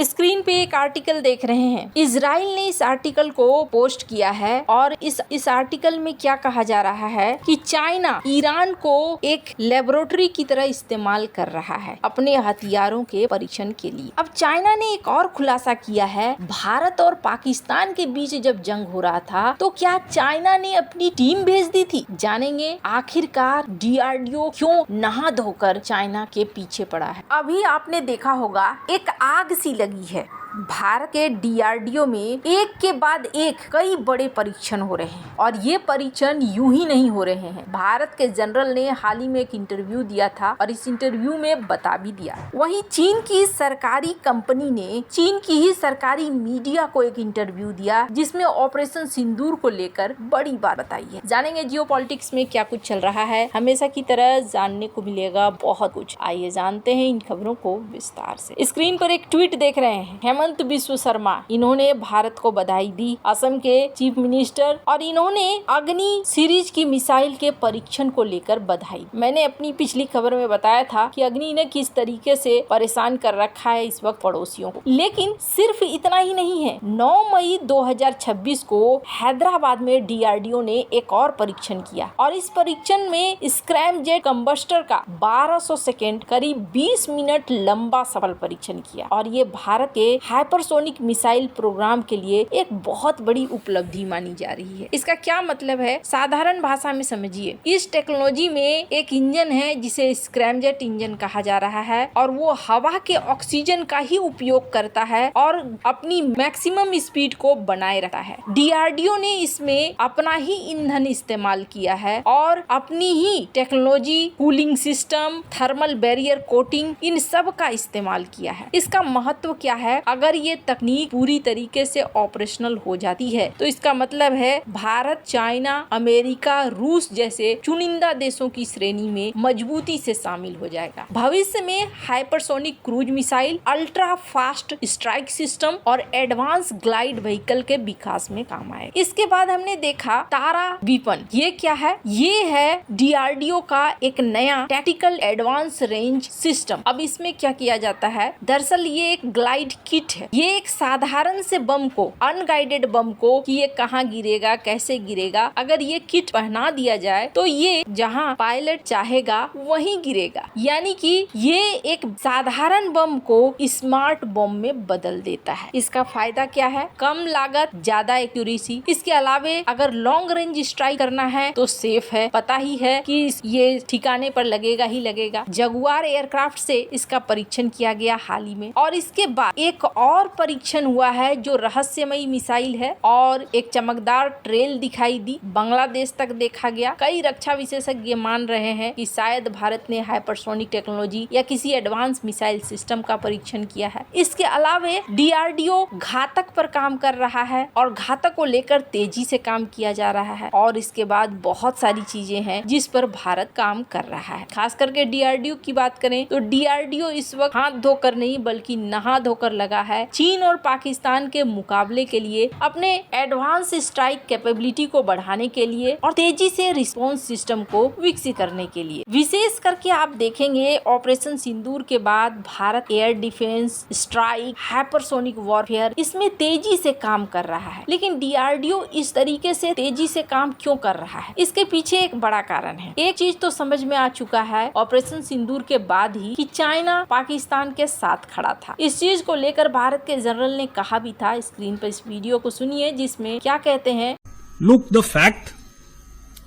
Screen पे एक article देख रहे हैं। इजराइल ने इस आर्टिकल को पोस्ट किया है और इस आर्टिकल में क्या कहा जा रहा है कि चाइना ईरान को एक लेबोरेटरी की तरह इस्तेमाल कर रहा है अपने हथियारों के परीक्षण के लिए। अब चाइना ने एक और खुलासा किया है। भारत और पाकिस्तान के बीच जब जंग हो रहा था तो क्या चाइना ने अपनी टीम भेज दी थी? जानेंगे आखिरकार डीआरडीओ क्यों नहा धोकर चाइना के पीछे पड़ा है। अभी आपने देखा होगा एक आग सी लगी है। भारत के डीआरडीओ में एक के बाद एक कई बड़े परीक्षण हो रहे हैं और ये परीक्षण यूं ही नहीं हो रहे हैं। भारत के जनरल ने हाल ही में एक इंटरव्यू दिया था और इस इंटरव्यू में बता भी दिया। वहीं चीन की सरकारी कंपनी ने चीन की ही सरकारी मीडिया को एक इंटरव्यू दिया जिसमें ऑपरेशन सिंदूर को लेकर बड़ी बात बताई है। जानेंगे जियोपॉलिटिक्स में क्या कुछ चल रहा है। हमेशा की तरह जानने को मिलेगा बहुत कुछ। आइए जानते हैं इन खबरों को विस्तार से। स्क्रीन पर एक ट्वीट देख रहे हैं। हेमंत बिस्व शर्मा, इन्होंने भारत को बधाई दी। असम के चीफ मिनिस्टर और इन्होंने अग्नि सीरीज की मिसाइल के परीक्षण को लेकर बधाई। मैंने अपनी पिछली खबर में बताया था कि अग्नि ने किस तरीके से परेशान कर रखा है इस वक्त पड़ोसियों को। लेकिन सिर्फ इतना ही नहीं है। 9 मई 2026 को हैदराबाद में डीआरडीओ ने एक और परीक्षण किया और इस परीक्षण में स्क्रैमजेट कंबस्टर का 1200 सेकेंड करीब 20 मिनट लंबा सफल परीक्षण किया और ये भारत के हाइपरसोनिक मिसाइल प्रोग्राम के लिए एक बहुत बड़ी उपलब्धि मानी जा रही है। इसका क्या मतलब है साधारण भाषा में समझिए। इस टेक्नोलॉजी में एक इंजन है जिसे स्क्रैमजेट इंजन कहा जा रहा है और वो हवा के ऑक्सीजन का ही उपयोग करता है और अपनी मैक्सिमम स्पीड को बनाए रखता है। डीआरडीओ ने इसमें अपना ही ईंधन इस्तेमाल किया है और अपनी ही technology, cooling system, thermal barrier coating, इन सब का इस्तेमाल किया है। इसका महत्व क्या है? अगर ये तकनीक पूरी तरीके से ऑपरेशनल हो जाती है तो इसका मतलब है भारत, चाइना, अमेरिका, रूस जैसे चुनिंदा देशों की श्रेणी में मजबूती से शामिल हो जाएगा। भविष्य में hypersonic cruise missile, ultra fast strike system और एडवांस ग्लाइड व्हीकल के विकास में काम आए। इसके बाद हमने देखा तारा वीपन। ये क्या है? ये है डीआरडीओ का एक नया टैक्टिकल एडवांस रेंज सिस्टम। अब इसमें क्या किया जाता है? दरअसल ये एक ग्लाइड किट है। ये एक साधारण से बम को, अनगाइडेड बम को कि ये कहाँ गिरेगा, कैसे गिरेगा, अगर ये किट पहना दिया जाए तो ये जहाँ पायलट चाहेगा वहीं गिरेगा। यानी कि ये एक साधारण बम को स्मार्ट बम में बदल देता है। इसका फायदा क्या है? कम लागत, ज्यादा एक्यूरेसी। इसके अलावे अगर लॉन्ग रेंज स्ट्राइक करना है तो सेफ है। पता ही है कि ये ठिकाने पर लगेगा ही लगेगा। जगुआर एयरक्राफ्ट से इसका परीक्षण किया गया हाल ही में और इसके बाद एक और परीक्षण हुआ है जो रहस्यमयी मिसाइल है और एक चमकदार ट्रेल दिखाई दी। बांग्लादेश तक देखा गया। कई रक्षा विशेषज्ञ मान रहे हैं कि शायद भारत ने हाइपरसोनिक टेक्नोलॉजी या किसी एडवांस मिसाइल सिस्टम का परीक्षण किया है। इसके अलावे डीआरडीओ घातक पर काम कर रहा है और घातक को लेकर तेजी से काम किया जा रहा है और इसके बाद बहुत सारी चीजें हैं जिस पर भारत काम कर रहा है। खास करके डीआरडीओ की बात करें तो डीआरडीओ इस वक्त हाथ धोकर नहीं बल्कि नहा धोकर लगा है चीन और पाकिस्तान के मुकाबले के लिए, अपने एडवांस स्ट्राइक कैपेबिलिटी को बढ़ाने के लिए और तेजी से रिस्पॉन्स सिस्टम को विकसित करने के लिए। विशेष करके आप देखेंगे ऑपरेशन सिंदूर के बाद Bharat air defence, strike, hypersonic warfare इसमें तेजी से काम कर रहा है। लेकिन डीआरडीओ इस तरीके से तेजी से काम क्यों कर रहा है? इसके पीछे एक बड़ा कारण है। एक चीज तो समझ में आ चुका है ऑपरेशन सिंदूर के बाद ही कि चाइना पाकिस्तान के साथ खड़ा था। इस चीज को लेकर भारत के जनरल ने कहा भी था। स्क्रीन पर इस वीडियो को सुनिए जिसमें क्या कहते हैं। Look, the fact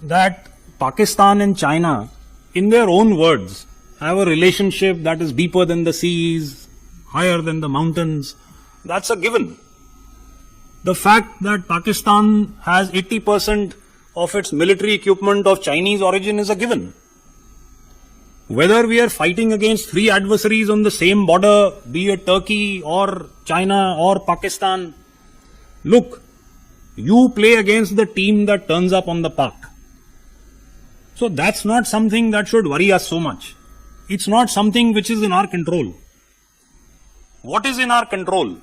that Pakistan and China, in their own words, have a relationship that is deeper than the seas, higher than the mountains, that's a given. The fact that Pakistan has 80% of its military equipment of Chinese origin is a given. Whether we are fighting against three adversaries on the same border, be it Turkey or China or Pakistan, look, you play against the team that turns up on the park. So that's not something that should worry us so much. It's not something which is in our control. What is in our control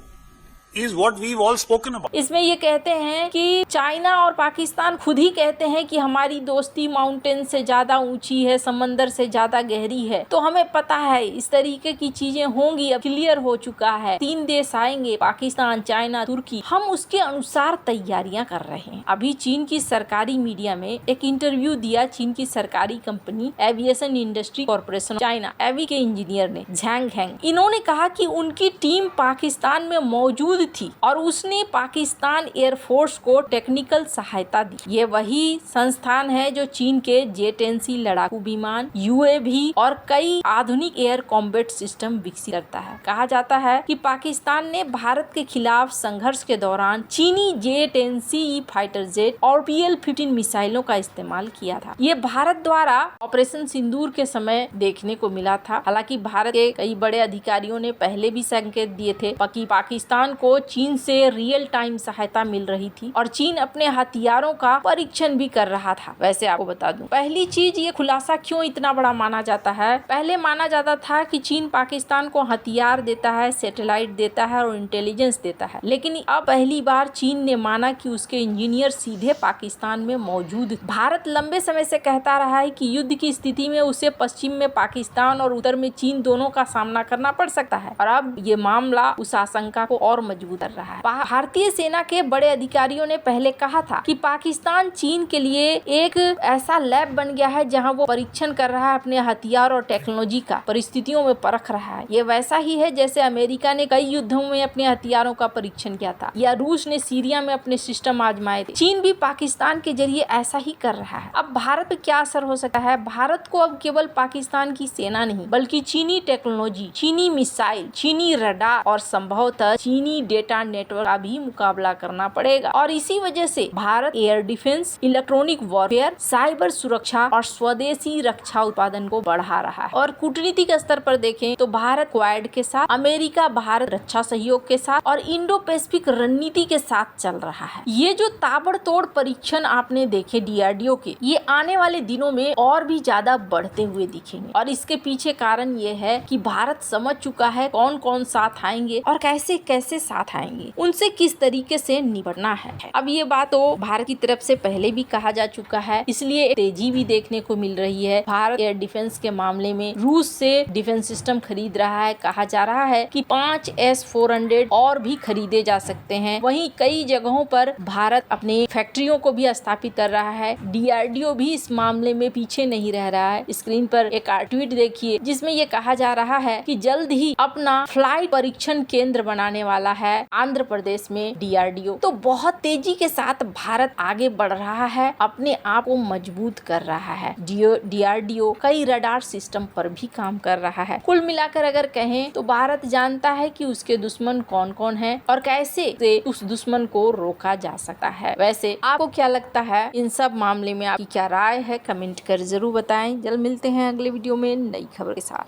is what we've all spoken about. इसमें ये कहते हैं कि China और पाकिस्तान खुद ही कहते हैं कि हमारी दोस्ती माउंटेन से ज्यादा ऊंची है, समंदर से ज्यादा गहरी है। तो हमें पता है इस तरीके की चीजें होंगी, अब क्लियर हो चुका है। 3 देश आएंगे, पाकिस्तान, चाइना, तुर्की। हम उसके अनुसार तैयारियां कर रहे हैं। अभी चीन की सरकारी मीडिया में एक इंटरव्यू दिया चीन की सरकारी company aviation industry corporation China AV के इंजीनियर ने, झांग हेंग। इन्होंने कहा कि उनकी टीम पाकिस्तान में मौजूद थी और उसने पाकिस्तान एयरफोर्स को टेक्निकल सहायता दी। ये वही संस्थान है जो चीन के J-10C लड़ाकू विमान, UAV और कई आधुनिक एयर कॉम्बैट सिस्टम विकसित करता है। कहा जाता है कि पाकिस्तान ने भारत के खिलाफ संघर्ष के दौरान चीनी J-10C फाइटर जेट और PL-15 मिसाइलों का इस्तेमाल किया था। ये भारत द्वारा ऑपरेशन सिंदूर के समय देखने को मिला था। हालांकि भारत के कई बड़े अधिकारियों ने पहले भी संकेत दिए थे कि पाकिस्तान को चीन से रियल टाइम सहायता मिल रही थी और चीन अपने हथियारों का परीक्षण भी कर रहा था। वैसे आपको बता दूं, पहली चीज ये खुलासा क्यों इतना बड़ा माना जाता है। पहले माना जाता था कि चीन पाकिस्तान को हथियार देता है, सैटेलाइट देता है और इंटेलिजेंस देता है, लेकिन अब पहली बार चीन ने माना कि उसके इंजीनियर सीधे पाकिस्तान में मौजूद। भारत लंबे समय से कहता रहा है कि युद्ध की स्थिति में उसे पश्चिम में पाकिस्तान और उत्तर में चीन दोनों का सामना करना पड़ सकता है और अब ये मामला उस आशंका को और मजबूत कर रहा है। भारतीय सेना के बड़े अधिकारियों ने पहले कहा था कि पाकिस्तान चीन के लिए एक ऐसा लैब बन गया है जहां वो परीक्षण कर रहा है अपने हथियार और टेक्नोलॉजी का, परिस्थितियों में परख रहा है। ये वैसा ही है जैसे अमेरिका ने कई युद्धों में अपने हथियारों का परीक्षण किया था या रूस ने सीरिया में अपने सिस्टम आजमाए थे। चीन भी पाकिस्तान के जरिए ऐसा ही कर रहा है। अब भारत पर क्या असर हो सकता है। भारत को अब केवल पाकिस्तान की सेना नहीं बल्कि चीनी टेक्नोलॉजी, चीनी मिसाइल, चीनी रडार और संभवतः चीनी डेटा नेटवर्क का भी मुकाबला करना पड़ेगा और इसी वजह से Bharat air defence, electronic warfare, cyber सुरक्षा और स्वदेशी रक्षा उत्पादन को बढ़ा रहा है। और कूटनीतिक स्तर पर देखें तो भारत क्वाड के साथ, अमेरिका भारत रक्षा सहयोग के साथ और इंडो पैसिफिक रणनीति के साथ चल रहा है। ये जो ताबड़तोड़ परीक्षण आपने देखे DRDO के, ये आने वाले दिनों में और भी ज्यादा बढ़ते हुए दिखेंगे और इसके पीछे कारण ये है कि भारत समझ चुका है कौन कौन साथ आएंगे और कैसे कैसे साथ आएंगे, उनसे किस तरीके से निपटना है। अब ये बात तो भारत की तरफ से पहले भी कहा जा चुका है, इसलिए तेजी भी देखने को मिल रही है। भारत एयर डिफेंस के मामले में रूस से डिफेंस सिस्टम खरीद रहा है। कहा जा रहा है कि 5 S-400 और भी खरीदे जा सकते हैं। वहीं कई जगहों पर भारत अपने फैक्ट्रियों को भी स्थापित कर रहा है। DRDO भी इस मामले में पीछे नहीं रह रहा है। स्क्रीन पर एक ट्वीट देखिए जिसमें ये कहा जा रहा है कि जल्द ही अपना फ्लाइट परीक्षण केंद्र बनाने वाला है आंध्र प्रदेश में DRDO। तो बहुत तेजी के साथ भारत आगे बढ़ रहा है, अपने आप को मजबूत कर रहा है। DRDO कई रडार सिस्टम पर भी काम कर रहा है। कुल मिलाकर अगर कहें तो भारत जानता है कि उसके दुश्मन कौन कौन है और कैसे से उस दुश्मन को रोका जा सकता है। वैसे आपको क्या लगता है इन सब मामले में, आपकी क्या राय है, कमेंट कर जरूर बताएं। जल्द मिलते हैं अगले वीडियो में नई खबर के साथ।